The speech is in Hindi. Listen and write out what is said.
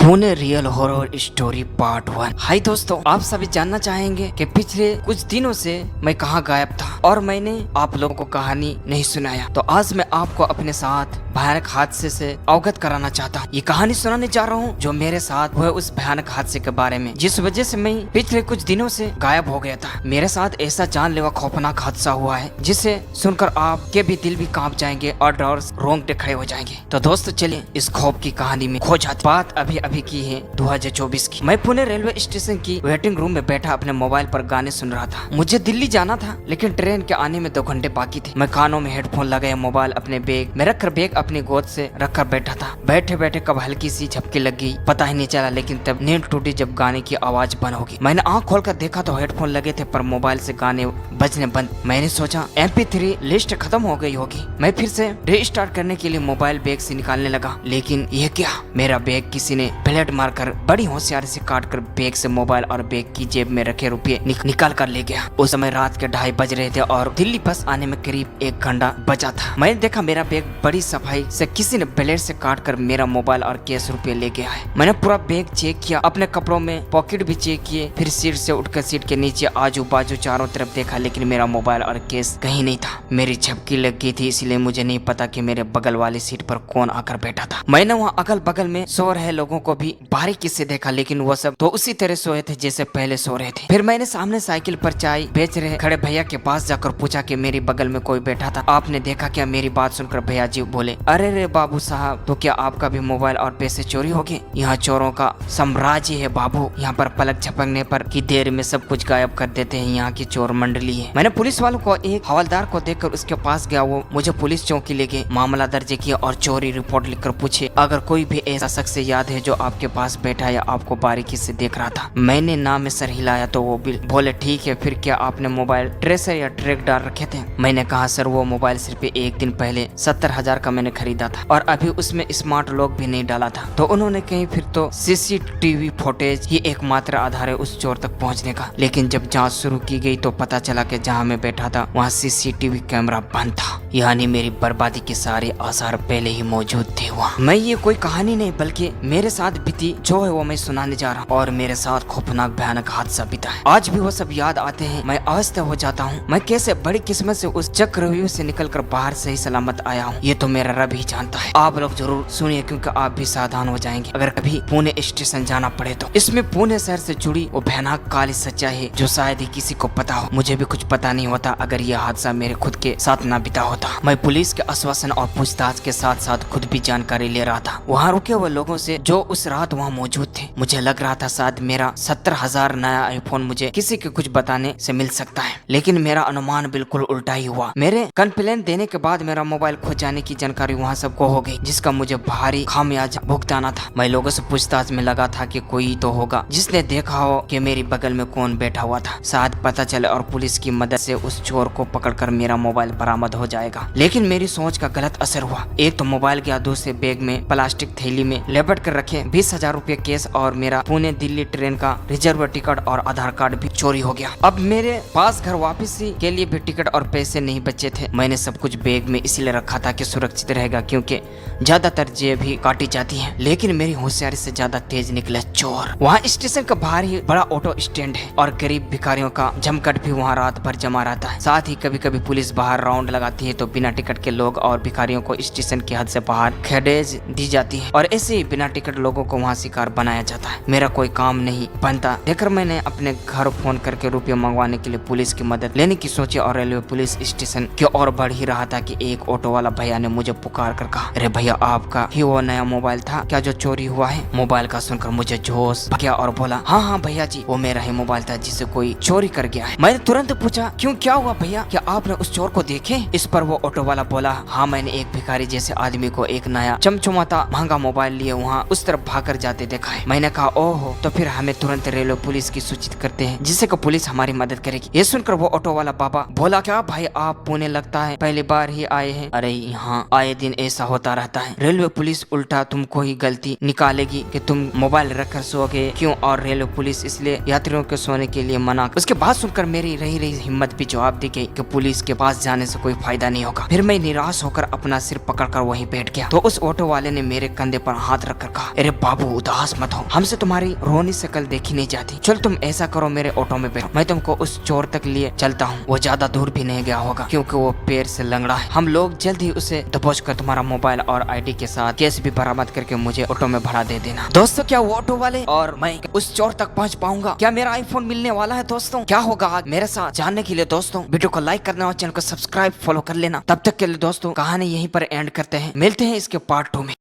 Pune real horror story part 1। हाय दोस्तों, आप सभी जानना चाहेंगे कि पिछले कुछ दिनों से मैं कहां गायब था और मैंने आप लोगों को कहानी नहीं सुनाया। तो आज मैं आपको अपने साथ भयानक हादसे से अवगत कराना चाहता हूँ। ये कहानी सुनाने जा रहा हूँ जो मेरे साथ हुए उस भयानक हादसे के बारे में, जिस वजह से मैं पिछले कुछ दिनों से गायब हो गया था। मेरे साथ ऐसा जानलेवा खौफनाक हादसा हुआ है जिसे सुनकर आपके भी दिल भी कांप जाएंगे और डर रोंगटे खड़े हो जाएंगे। तो दोस्तों चलिए इस खौफ की कहानी में खो जाते। बात अभी की है 2024 की। मैं पुणे रेलवे स्टेशन की वेटिंग रूम में बैठा अपने मोबाइल पर गाने सुन रहा था। मुझे दिल्ली जाना था लेकिन ट्रेन के आने में 2 घंटे बाकी थे। मैं कानों में हेडफोन लगाए मोबाइल अपने बैग में रखकर बैग अपनी गोद से रखकर बैठा था। बैठे बैठे कब हल्की सी झपकी लग गई पता ही नहीं चला, लेकिन तब नींद टूटी जब गाने की आवाज बंद होगी। मैंने आंख खोलकर देखा तो हेडफोन लगे थे पर मोबाइल से गाने बजने बंद। मैंने सोचा MP3 लिस्ट खत्म हो गई होगी। मैं फिर से रीस्टार्ट करने के लिए मोबाइल बैग से निकालने लगा, लेकिन यह क्या, मेरा बैग किसी ने ब्लेड मारकर बड़ी होशियारी से काटकर बैग से मोबाइल और बैग की जेब में रखे रुपये निकाल कर ले गया। उस समय रात के 2:30 बज रहे थे और दिल्ली बस आने में करीब 1 घंटा बचा था। मैंने देखा मेरा बैग बड़ी सफाई से किसी ने ब्लेड से काटकर मेरा मोबाइल और कैश रुपये ले गया है। मैंने पूरा बैग चेक किया, अपने कपड़ों में पॉकेट भी चेक किए, फिर सीट से उठकर सीट के नीचे आजू बाजू चारों तरफ देखा, लेकिन मेरा मोबाइल और कैश कहीं नहीं था। मेरी झपकी लग गई थी, इसलिए मुझे नहीं पता कि मेरे बगल वाली सीट पर कौन आकर बैठा था। मैंने वहाँ अगल बगल में सो रहे लोगों को भी बारीकी से देखा, लेकिन वो सब तो उसी तरह सोए थे जैसे पहले सो रहे थे। फिर मैंने सामने साइकिल पर चाय बेच रहे खड़े भैया के पास जाकर पूछा कि मेरी बगल में कोई बैठा था, आपने देखा क्या? मेरी बात सुनकर भैया जी बोले, अरे रे बाबू साहब, तो क्या आपका भी मोबाइल और पैसे चोरी हो गए? यहाँ चोरों का साम्राज्य है बाबू, यहाँ पर पलक झपकने पर की देर में सब कुछ गायब कर देते हैं, यहाँ की चोर मंडली है। मैंने पुलिस वालों को एक हवलदार को देखकर उसके पास गया, वो मुझे पुलिस चौकी ले गए, मामला दर्ज किया और चोरी रिपोर्ट लिखकर पूछे अगर कोई भी ऐसा शख्स याद है जो आपके पास बैठा या आपको बारीकी से देख रहा था। मैंने नाम में सर हिलाया तो वो बोले ठीक है, फिर क्या आपने मोबाइल ट्रेसर या ट्रैक डाल रखे थे? मैंने कहा सर वो मोबाइल सिर्फ 1 दिन पहले 70,000 का मैंने खरीदा था और अभी उसमें स्मार्ट लॉक भी नहीं डाला था। तो उन्होंने कही फिर तो CCTV फुटेज ही एकमात्र आधार है उस चोर तक पहुंचने का। लेकिन जब जांच शुरू की गई तो पता चला कि जहां मैं बैठा था वहां CCTV कैमरा बंद था, यानी मेरी बर्बादी के सारे आसार पहले ही मौजूद थे वहाँ। मैं ये कोई कहानी नहीं बल्कि मेरे साथ बीती जो है वो मैं सुनाने जा रहा हूँ और मेरे साथ खौफनाक भयानक हादसा बीता है। आज भी वो सब याद आते हैं, मैं अवस्था हो जाता हूँ। मैं कैसे बड़ी किस्मत से उस चक्रव्यूह से निकलकर बाहर सही सलामत आया हूँ, ये तो मेरा रब ही जानता है। आप लोग जरूर सुनिए क्योंकि आप भी सावधान हो जाएंगे अगर कभी पुणे स्टेशन जाना पड़े तो। इसमें पुणे शहर से जुड़ी वो भयानक काली सच्चाई है जो शायद ही किसी को पता हो। मुझे भी कुछ पता नहीं होता अगर यह हादसा मेरे खुद के साथ ना बीता होता। मैं पुलिस के आश्वासन और पूछताछ के साथ साथ खुद भी जानकारी ले रहा था वहाँ रुके हुए लोगों से जो उस रात वहाँ मौजूद थे। मुझे लग रहा था शायद मेरा 70,000 नया आईफोन मुझे किसी के कुछ बताने से मिल सकता है, लेकिन मेरा अनुमान बिल्कुल उल्टा ही हुआ। मेरे कंप्लेंट देने के बाद मेरा मोबाइल खो जाने की जानकारी वहाँ सबको हो गई, जिसका मुझे भारी खामियाजा भुगताना था। मैं लोगों से पूछताछ में लगा था कि कोई तो होगा जिसने देखा हो कि मेरी बगल में कौन बैठा हुआ था, शायद पता चले और पुलिस की मदद से उस चोर को पकड़कर मेरा मोबाइल बरामद हो जाएगा। लेकिन मेरी सोच का गलत असर हुआ। एक तो मोबाइल गया, दूसरे बैग में प्लास्टिक थैली में लेपट कर रखे 20,000 रुपए कैश और मेरा पुणे दिल्ली ट्रेन का रिजर्व टिकट और आधार कार्ड भी चोरी हो गया। अब मेरे पास घर वापसी के लिए भी टिकट और पैसे नहीं बचे थे। मैंने सब कुछ बैग में इसलिए रखा था कि सुरक्षित रहेगा, क्योंकि ज्यादातर जेब भी काटी जाती है। लेकिन मेरी होशियारी से ज्यादा तेज निकला चोर। वहाँ स्टेशन का बाहर ही बड़ा ऑटो स्टैंड है और गरीब भिखारियों का जमघट भी वहाँ रात भर जमा रहता है। साथ ही कभी कभी पुलिस बाहर राउंड लगाती है तो बिना टिकट के लोग और भिखारियों को स्टेशन की हद से बाहर खदेड़ दी जाती है और ऐसे ही बिना टिकट लोगों को वहाँ शिकार बनाया जाता है। मेरा कोई काम नहीं बनता देखकर मैंने अपने घर फोन करके रुपये मंगवाने के लिए पुलिस की मदद लेने की सोची और रेलवे पुलिस स्टेशन की ओर बढ़ ही रहा था कि एक ऑटो वाला भैया ने मुझे पुकार कर कहा, अरे भैया आपका ही वो नया मोबाइल था क्या जो चोरी हुआ है? मोबाइल का सुनकर मुझे जोश गया और बोला, हाँ हाँ भैया जी, वो मेरा ही मोबाइल था जिसे कोई चोरी कर गया है। मैंने तुरंत पूछा, क्यों, क्या हुआ भैया, क्या आपने उस चोर को देखे? इस पर वो ऑटो वाला बोला, हाँ मैंने एक भिखारी जैसे आदमी को एक नया चमचमाता महंगा मोबाइल लिए वहाँ उस तरफ भागकर जाते देखा है। मैंने कहा ओहो, तो फिर हमें तुरंत रेलवे पुलिस की सूचित करते हैं जिससे कि पुलिस हमारी मदद करेगी। ये सुनकर वो ऑटो वाला बाबा बोला, क्या भाई आप पुणे लगता है पहली बार ही आए हैं? अरे यहाँ आए दिन ऐसा होता रहता है। रेलवे पुलिस उल्टा तुमको ही गलती निकालेगी कि तुम मोबाइल रखकर सो गए क्यों, और रेलवे पुलिस इसलिए यात्रियों के सोने के लिए मना। उसके बाद सुनकर मेरी रही हिम्मत भी जवाब दी गई कि पुलिस के पास जाने से कोई फायदा नहीं नहीं होगा। फिर मैं निराश होकर अपना सिर पकड़कर वहीं बैठ गया। तो उस ऑटो वाले ने मेरे कंधे पर हाथ रखकर कहा, अरे बाबू उदास मत हो, हमसे तुम्हारी रोनी शक्ल देखी नहीं जाती। चल तुम ऐसा करो, मेरे ऑटो में बैठो, मैं तुमको उस चोर तक लिए चलता हूँ। वो ज्यादा दूर भी नहीं गया होगा क्योंकि वो पैर से लंगड़ा है। हम लोग जल्द ही उसे दबोच कर तुम्हारा मोबाइल और ID के साथ कैश भी बरामद करके मुझे ऑटो में भाड़ा दे देना। दोस्तों क्या वो ऑटो वाले और मैं उस चोर तक पहुंच पाऊंगा? क्या मेरा आईफोन मिलने वाला है? दोस्तों क्या होगा आज मेरे साथ? जानने के लिए दोस्तों वीडियो को लाइक करना और चैनल को सब्सक्राइब फॉलो कर लेना। तब तक के लिए दोस्तों कहानी यहीं पर एंड करते हैं, मिलते हैं इसके पार्ट 2 में।